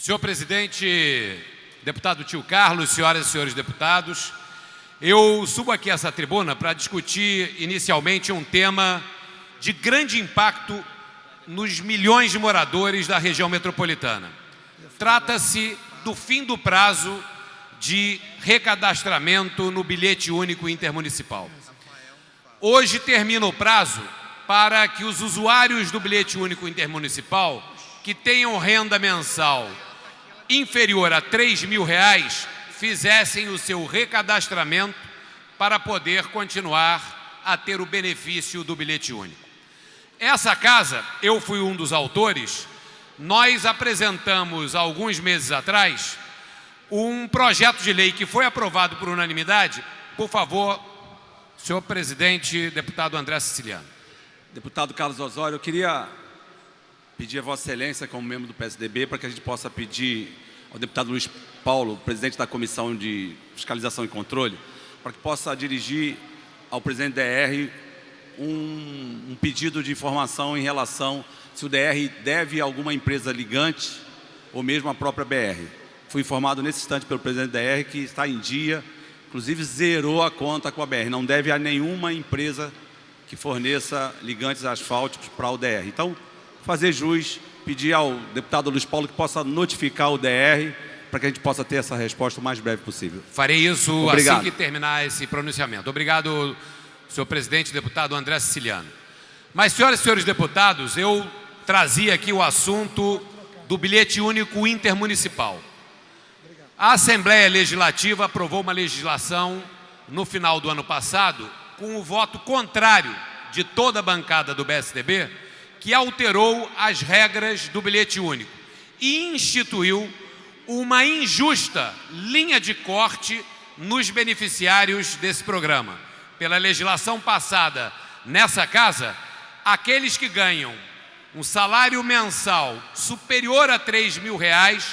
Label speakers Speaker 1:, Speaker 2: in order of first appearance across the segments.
Speaker 1: Senhor presidente, deputado Tio Carlos, senhoras e senhores deputados, eu subo aqui a essa tribuna para discutir inicialmente um tema de grande impacto nos milhões de moradores da região metropolitana. Trata-se do fim do prazo de recadastramento no bilhete único intermunicipal. Hoje termina o prazo para que os usuários do bilhete único intermunicipal que tenham renda mensal inferior a R$3.000 fizessem o seu recadastramento para poder continuar a ter o benefício do bilhete único. Essa casa, eu fui um dos autores, nós apresentamos há alguns meses atrás um projeto de lei que foi aprovado por unanimidade. Por favor, senhor presidente, deputado André Siciliano.
Speaker 2: Deputado Carlos Osório, eu queria pedir a Vossa Excelência, como membro do PSDB, para que a gente possa pedir ao deputado Luiz Paulo, presidente da Comissão de Fiscalização e Controle, para que possa dirigir ao presidente DR um pedido de informação em relação se o DR deve a alguma empresa ligante ou mesmo a própria BR. Fui informado nesse instante pelo presidente da DR que está em dia, inclusive zerou a conta com a BR, não deve a nenhuma empresa que forneça ligantes asfálticos para o DR. Então, fazer jus, pedir ao deputado Luiz Paulo que possa notificar o DR para que a gente possa ter essa resposta o mais breve possível.
Speaker 1: Farei isso
Speaker 2: Obrigado.
Speaker 1: Assim que terminar esse pronunciamento. Obrigado, senhor presidente, deputado André Siciliano. Mas, senhoras e senhores deputados, eu trazia aqui o assunto do bilhete único intermunicipal. A Assembleia Legislativa aprovou uma legislação no final do ano passado com o voto contrário de toda a bancada do PSDB, que alterou as regras do bilhete único e instituiu uma injusta linha de corte nos beneficiários desse programa. Pela legislação passada nessa casa, aqueles que ganham um salário mensal superior a R$3.000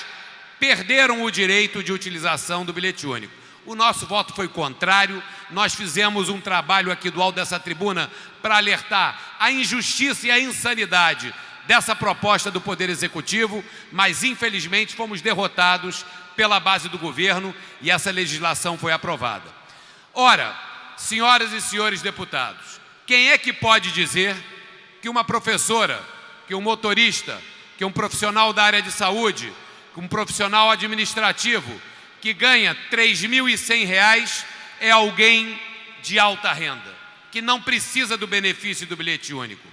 Speaker 1: perderam o direito de utilização do bilhete único. O nosso voto foi contrário, nós fizemos um trabalho aqui do alto dessa tribuna para alertar a injustiça e a insanidade dessa proposta do Poder Executivo, mas infelizmente fomos derrotados pela base do governo e essa legislação foi aprovada. Ora, senhoras e senhores deputados, quem é que pode dizer que uma professora, que um motorista, que um profissional da área de saúde, que um profissional administrativo que ganha R$3.100 é alguém de alta renda, que não precisa do benefício do bilhete único?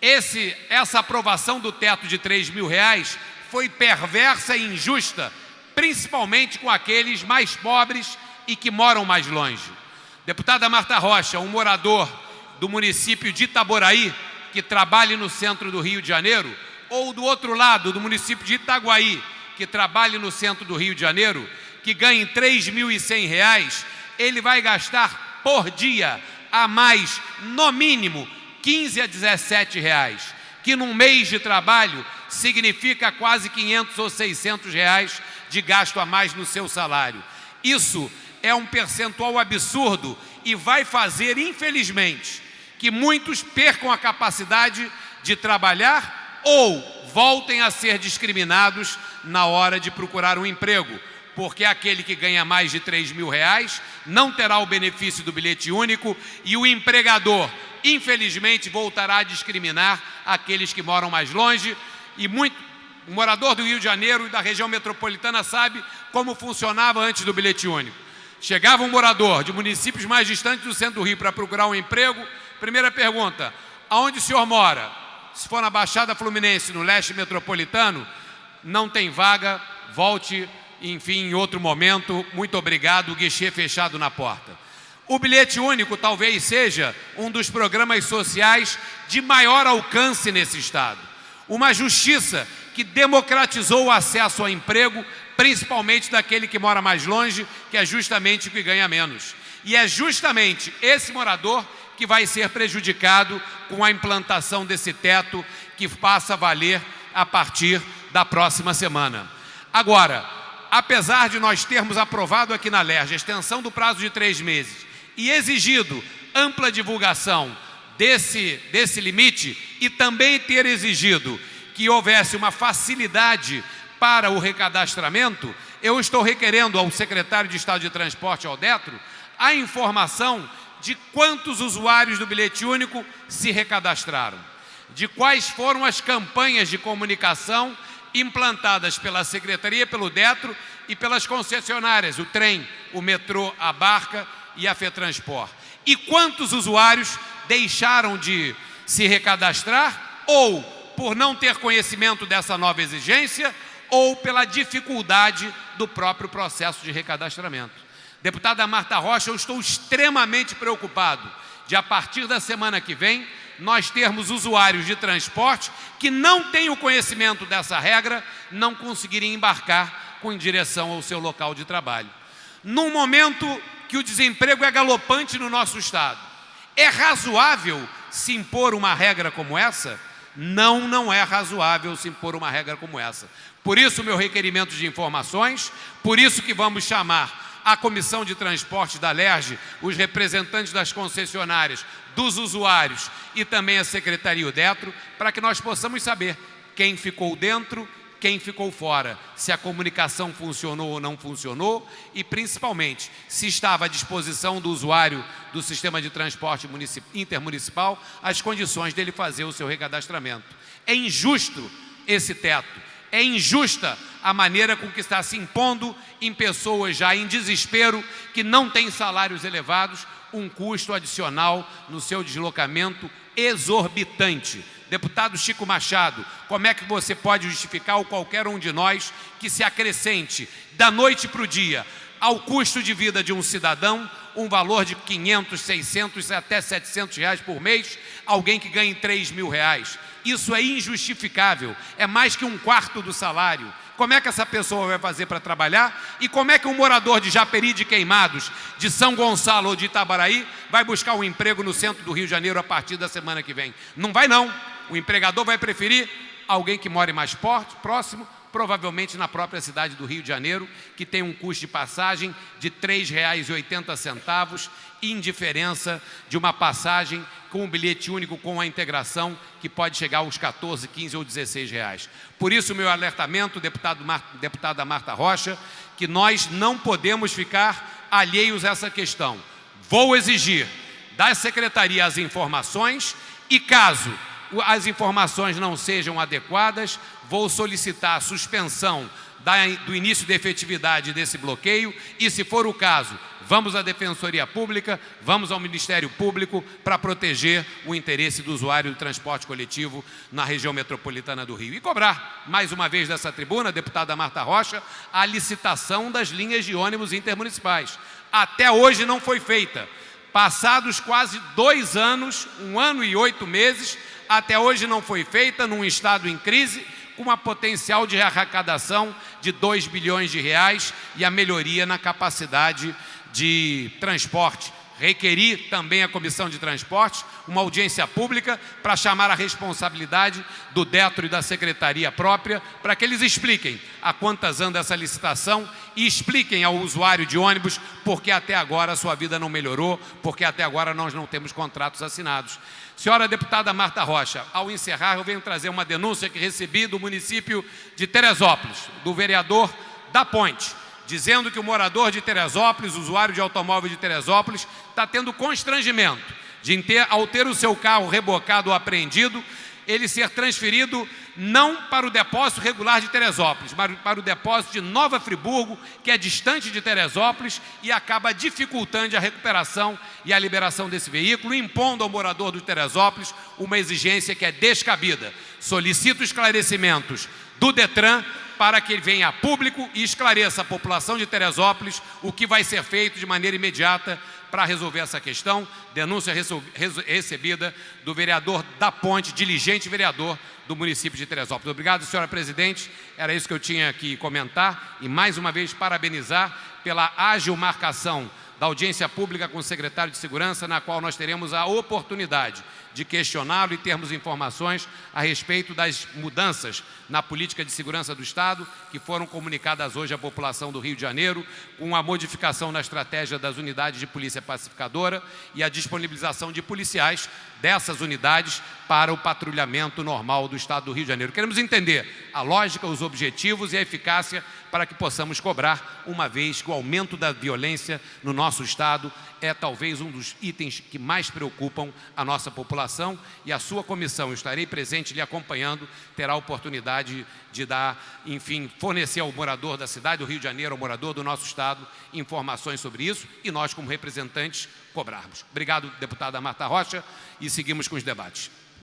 Speaker 1: Essa aprovação do teto de R$3.000 foi perversa e injusta, principalmente com aqueles mais pobres e que moram mais longe. Deputada Marta Rocha, um morador do município de Itaboraí, que trabalha no centro do Rio de Janeiro, ou do outro lado, do município de Itaguaí, que trabalha no centro do Rio de Janeiro, que ganha R$3.100, ele vai gastar por dia a mais, no mínimo, R$15 a R$17, que num mês de trabalho significa quase R$500 ou R$600 de gasto a mais no seu salário. Isso é um percentual absurdo e vai fazer, infelizmente, que muitos percam a capacidade de trabalhar ou voltem a ser discriminados na hora de procurar um emprego, porque aquele que ganha mais de R$3.000 não terá o benefício do bilhete único e o empregador, infelizmente, voltará a discriminar aqueles que moram mais longe. E o morador do Rio de Janeiro e da região metropolitana sabe como funcionava antes do bilhete único. Chegava um morador de municípios mais distantes do centro do Rio para procurar um emprego. Primeira pergunta: aonde o senhor mora? Se for na Baixada Fluminense, no leste metropolitano, não tem vaga, volte, enfim, em outro momento, muito obrigado, guichê fechado na porta. O bilhete único talvez seja um dos programas sociais de maior alcance nesse estado. Uma justiça que democratizou o acesso ao emprego, principalmente daquele que mora mais longe, que é justamente o que ganha menos. E é justamente esse morador que vai ser prejudicado com a implantação desse teto que passa a valer a partir da próxima semana. Agora, apesar de nós termos aprovado aqui na LERJ a extensão do prazo de 3 meses e exigido ampla divulgação desse limite e também ter exigido que houvesse uma facilidade para o recadastramento, eu estou requerendo ao secretário de Estado de Transporte, ao Detro, a informação de quantos usuários do bilhete único se recadastraram, de quais foram as campanhas de comunicação implantadas pela Secretaria, pelo Detro e pelas concessionárias, o trem, o metrô, a barca e a FETransport. E quantos usuários deixaram de se recadastrar, ou por não ter conhecimento dessa nova exigência, ou pela dificuldade do próprio processo de recadastramento. Deputada Marta Rocha, eu estou extremamente preocupado de, a partir da semana que vem, nós termos usuários de transporte que não têm o conhecimento dessa regra, não conseguirem embarcar em direção ao seu local de trabalho. Num momento que o desemprego é galopante no nosso estado, é razoável se impor uma regra como essa? Não, não é razoável se impor uma regra como essa. Por isso, meu requerimento de informações, por isso que vamos chamar a Comissão de Transporte da LERJ, os representantes das concessionárias, dos usuários e também a Secretaria e o Detro, para que nós possamos saber quem ficou dentro, quem ficou fora, se a comunicação funcionou ou não funcionou e, principalmente, se estava à disposição do usuário do sistema de transporte intermunicipal as condições dele fazer o seu recadastramento. É injusto esse teto. É injusta a maneira com que está se impondo em pessoas já em desespero, que não têm salários elevados, um custo adicional no seu deslocamento exorbitante. Deputado Chico Machado, como é que você pode justificar, ou qualquer um de nós, que se acrescente da noite para o dia ao custo de vida de um cidadão um valor de 500, 600 até 700 reais por mês, alguém que ganhe 3 mil reais? Isso é injustificável, é mais que um quarto do salário. Como é que essa pessoa vai fazer para trabalhar? E como é que um morador de Japeri de Queimados, de São Gonçalo ou de Itabaraí vai buscar um emprego no centro do Rio de Janeiro a partir da semana que vem? Não vai não. O empregador vai preferir alguém que more mais próximo, provavelmente na própria cidade do Rio de Janeiro, que tem um custo de passagem de R$ 3,80, indiferença de uma passagem com um bilhete único com a integração, que pode chegar aos 14, 15 ou 16 reais. Por isso, meu alertamento, deputada Marta Rocha, que nós não podemos ficar alheios a essa questão. Vou exigir da Secretaria as informações e, caso as informações não sejam adequadas, vou solicitar a suspensão do início de efetividade desse bloqueio e, se for o caso, vamos à Defensoria Pública, vamos ao Ministério Público para proteger o interesse do usuário do transporte coletivo na região metropolitana do Rio. E cobrar, mais uma vez dessa tribuna, deputada Marta Rocha, a licitação das linhas de ônibus intermunicipais. Até hoje não foi feita. Passados quase 2 anos, 1 ano e 8 meses, até hoje não foi feita, num estado em crise, com uma potencial de arrecadação de 2 bilhões de reais e a melhoria na capacidade de transporte. Requeri também a Comissão de Transportes uma audiência pública para chamar a responsabilidade do Detro e da Secretaria própria, para que eles expliquem a quantas anda essa licitação e expliquem ao usuário de ônibus porque até agora a sua vida não melhorou, porque até agora nós não temos contratos assinados. Senhora deputada Marta Rocha, ao encerrar eu venho trazer uma denúncia que recebi do município de Teresópolis, do vereador da Ponte, dizendo que o morador de Teresópolis, usuário de automóvel de Teresópolis, está tendo constrangimento de, ao ter o seu carro rebocado ou apreendido, ele ser transferido não para o depósito regular de Teresópolis, mas para o depósito de Nova Friburgo, que é distante de Teresópolis e acaba dificultando a recuperação e a liberação desse veículo, impondo ao morador de Teresópolis uma exigência que é descabida. Solicito esclarecimentos do Detran para que ele venha a público e esclareça a população de Teresópolis o que vai ser feito de maneira imediata para resolver essa questão. Denúncia recebida do vereador da Ponte, diligente vereador do município de Teresópolis. Obrigado, senhora presidente. Era isso que eu tinha que comentar e, mais uma vez, parabenizar pela ágil marcação da audiência pública com o secretário de Segurança, na qual nós teremos a oportunidade de questioná-lo e termos informações a respeito das mudanças na política de segurança do Estado que foram comunicadas hoje à população do Rio de Janeiro, com a modificação na estratégia das unidades de polícia pacificadora e a disponibilização de policiais dessas unidades para o patrulhamento normal do Estado do Rio de Janeiro. Queremos entender a lógica, os objetivos e a eficácia para que possamos cobrar, uma vez que o aumento da violência no nosso Estado é talvez um dos itens que mais preocupam a nossa população, e a sua comissão, eu estarei presente lhe acompanhando, terá a oportunidade de fornecer ao morador da cidade do Rio de Janeiro, ao morador do nosso Estado, informações sobre isso, e nós, como representantes, cobrarmos. Obrigado, deputada Marta Rocha, e seguimos com os debates.